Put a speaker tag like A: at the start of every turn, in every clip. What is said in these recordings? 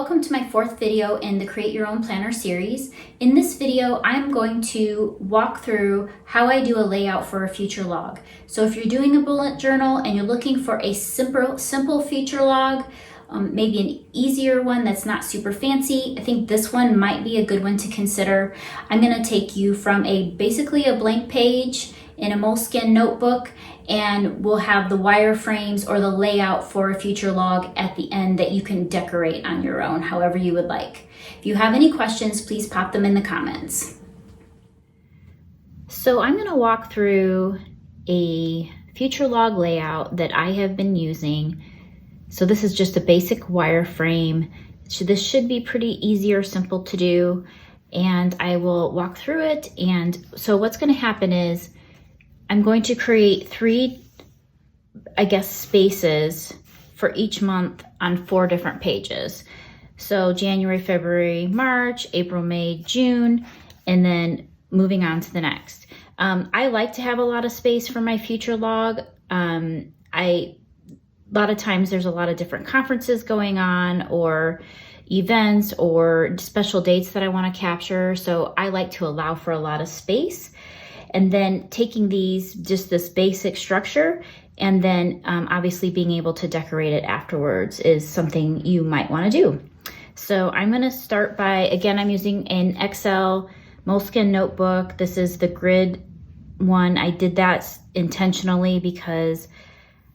A: welcome to my fourth video in the Create Your Own Planner series. In this video, I'm going to walk through how I do a layout for a future log. So if you're doing a bullet journal and you're looking for a simple future log, maybe an easier one that's not super fancy, I think this one might be a good one to consider. I'm going to take you from basically a blank page in a moleskin notebook, and we'll have the wireframes or the layout for a future log at the end that you can decorate on your own, however you would like. If you have any questions, please pop them in the comments. So I'm going to walk through a future log layout that I have been using. So this is just a basic wireframe. This should be pretty easy or simple to do, and I will walk through it. And so what's going to happen is I'm going to create three, spaces for each month on 4 different pages. So January, February, March, April, May, June, and then moving on to the next. I like to have a lot of space for my future log. A lot of times there's a lot of different conferences going on or events or special dates that I want to capture. So I like to allow for a lot of space. And then taking this basic structure, and then obviously being able to decorate it afterwards is something you might want to do. So I'm going to start by, again, I'm using an Excel moleskin notebook. This is the grid one. I did that intentionally because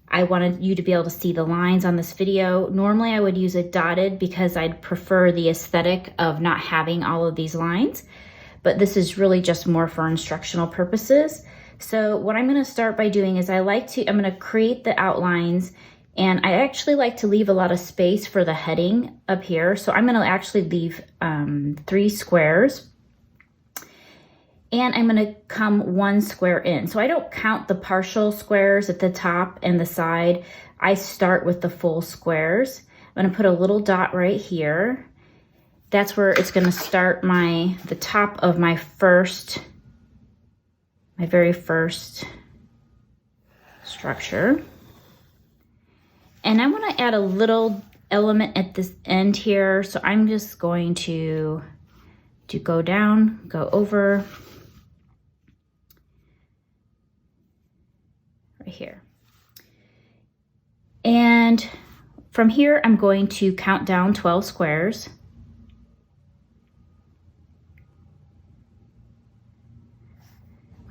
A: I wanted you to be able to see the lines on this video. Normally I would use a dotted because I'd prefer the aesthetic of not having all of these lines. But this is really just more for instructional purposes. So what I'm going to start by doing is I'm going to create the outlines, and I actually like to leave a lot of space for the heading up here. So I'm going to actually leave 3 squares, and I'm going to come 1 square in. So I don't count the partial squares at the top and the side. I start with the full squares. I'm going to put a little dot right here. That's where it's going to start the top of my very first structure. And I want to add a little element at this end here. So I'm just going to go down, go over right here. And from here, I'm going to count down 12 squares.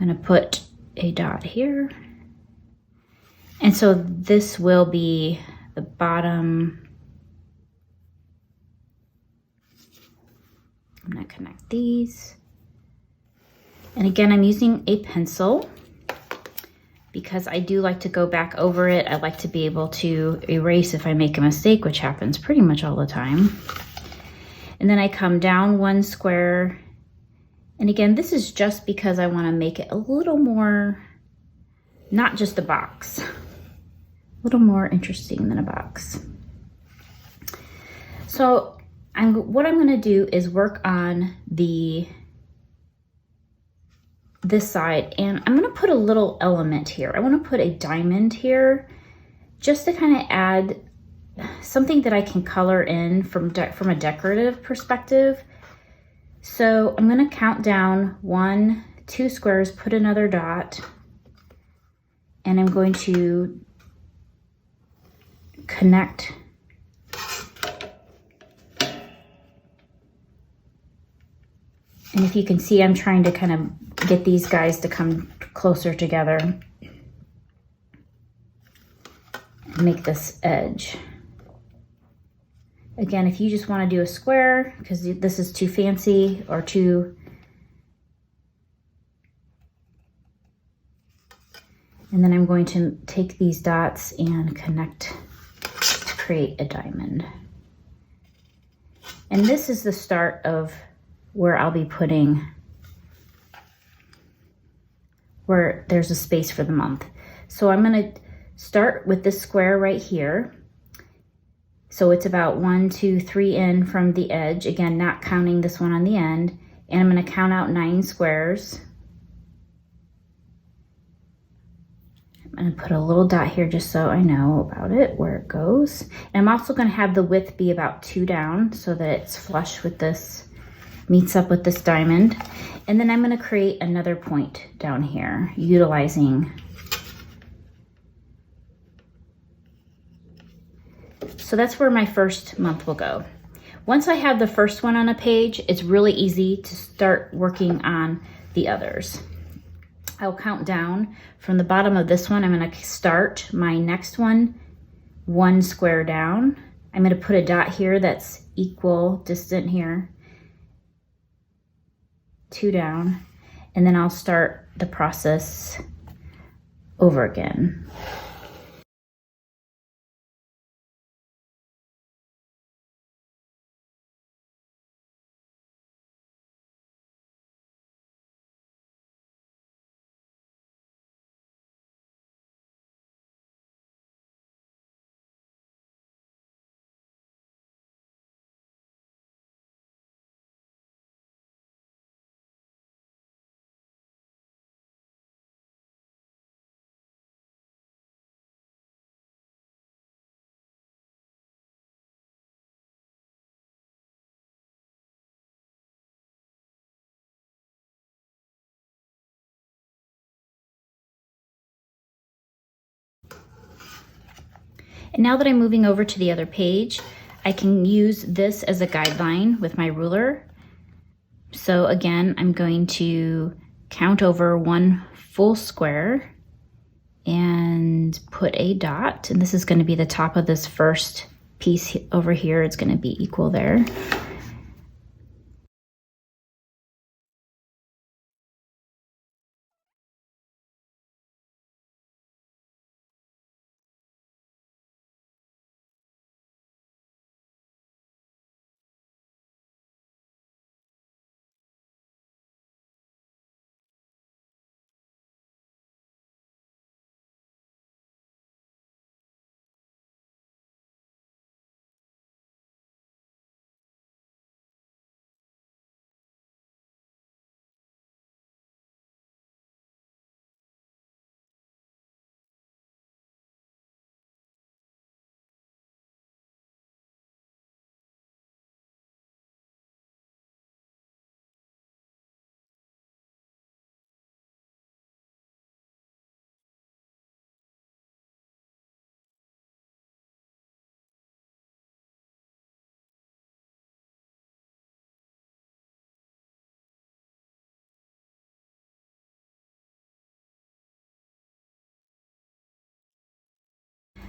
A: I'm going to put a dot here. And so this will be the bottom. I'm going to connect these. And again, I'm using a pencil because I do like to go back over it. I like to be able to erase if I make a mistake, which happens pretty much all the time. And then I come down 1 square. And again, this is just because I want to make it a little more, not just a box, a little more interesting than a box. So what I'm going to do is work on this side, and I'm going to put a little element here. I want to put a diamond here just to kind of add something that I can color in from a decorative perspective. So I'm going to count down 1, 2 squares, put another dot, and I'm going to connect. And if you can see, I'm trying to kind of get these guys to come closer together and make this edge. Again, if you just want to do a square, because this is too fancy or too... And then I'm going to take these dots and connect to create a diamond. And this is the start of where I'll be putting, where there's a space for the month. So I'm going to start with this square right here. So it's about 1, 2, 3 in from the edge. Again, not counting this one on the end. And I'm going to count out 9 squares. I'm gonna put a little dot here just so I know about it, where it goes. And I'm also gonna have the width be about 2 down so that it's flush with this, meets up with this diamond. And then I'm gonna create another point down here, utilizing. So that's where my first month will go. Once I have the first one on a page, it's really easy to start working on the others. I'll count down from the bottom of this one. I'm gonna start my next one 1 square down. I'm gonna put a dot here that's equal distant here, 2 down, and then I'll start the process over again. And now that I'm moving over to the other page, I can use this as a guideline with my ruler. So again, I'm going to count over 1 full square and put a dot. And this is going to be the top of this first piece over here. It's going to be equal there.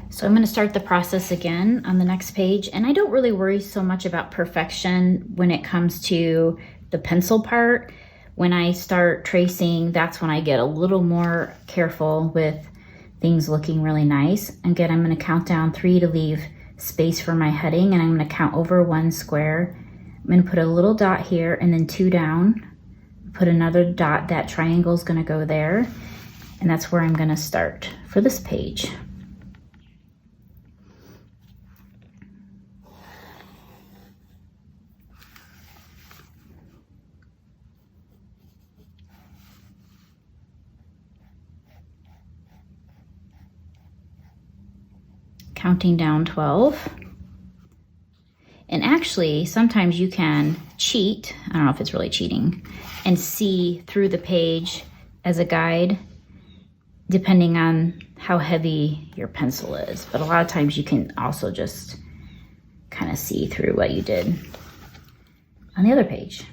A: So I'm going to start the process again on the next page. And I don't really worry so much about perfection when it comes to the pencil part. When I start tracing, that's when I get a little more careful with things looking really nice. Again, I'm going to count down 3 to leave space for my heading, and I'm going to count over 1 square. I'm going to put a little dot here and then 2 down. Put another dot. That triangle is going to go there. And that's where I'm going to start for this page. Counting down 12. And actually, sometimes you can cheat, I don't know if it's really cheating, and see through the page as a guide, depending on how heavy your pencil is. But a lot of times you can also just kind of see through what you did on the other page.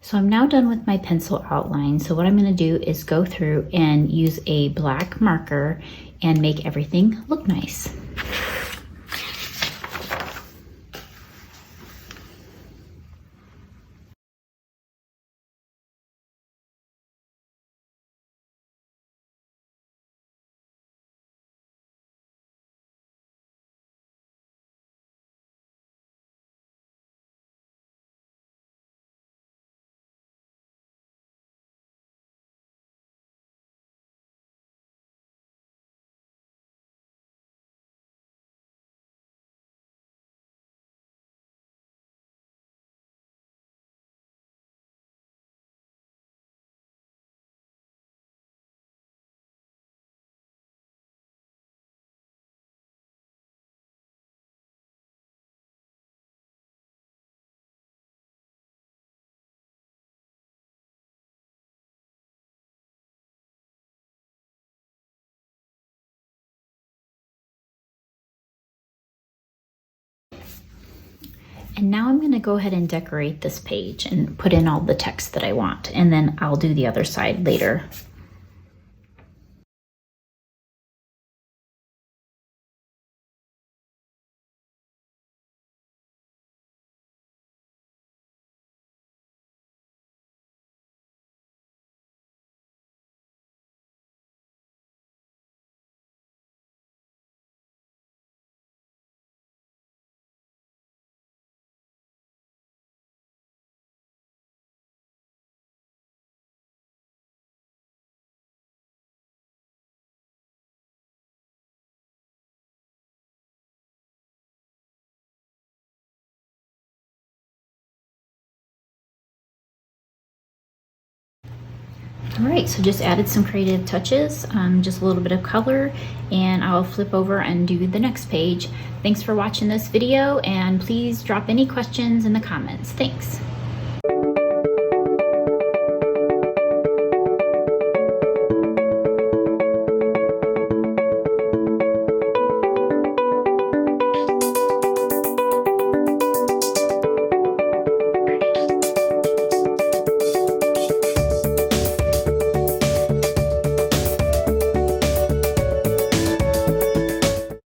A: So I'm now done with my pencil outline. So what I'm going to do is go through and use a black marker and make everything look nice. And now I'm going to go ahead and decorate this page and put in all the text that I want, and then I'll do the other side later. All right, so just added some creative touches, just a little bit of color, and I'll flip over and do the next page. Thanks for watching this video, and please drop any questions in the comments. Thanks.